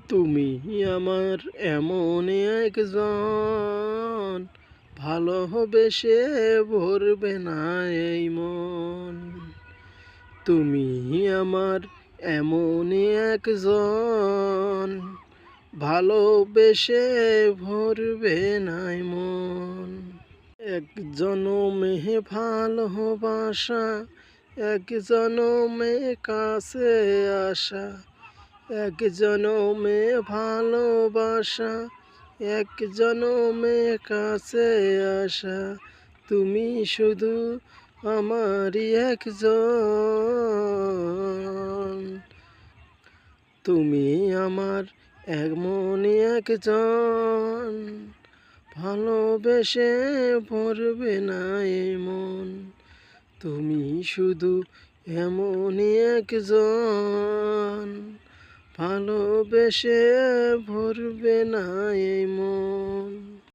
তুমি আমার এমন একজন, ভালোবেসে ভরবে না এই মন। তুমি আমার এমন একজন, ভালোবেসে ভরবে না মন। এক জনমে ভালোবাসা, এক জনমে কাছে আসা, এক জনমে ভালোবাসা, এক জনমে কাছে আসা। তুমি শুধু আমারই একজন। তুমি আমার এমনই একজন, ভালোবেসে ভরবে না এই মন। তুমি শুধু এমনই একজন, ভালোবেসে ভরবে না এই